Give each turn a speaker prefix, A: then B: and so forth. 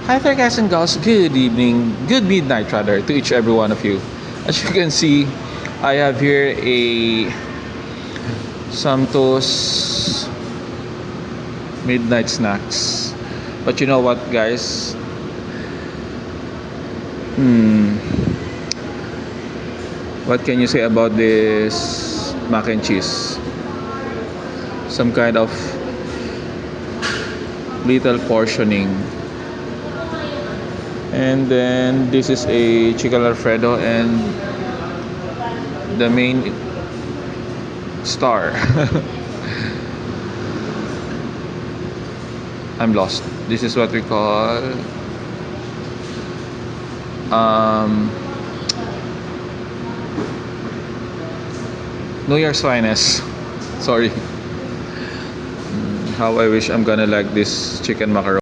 A: Hi there guys and girls, good evening, good midnight rather to each every one of you. As you can see, I have here a Santos midnight snacks. But you know what guys? What can you say about this mac and cheese? Some kind of little portioning. And then this is a chicken alfredo and the main star. I'm lost. This is what we call New Year's finest. Sorry. How I wish I'm gonna like this chicken macaroni.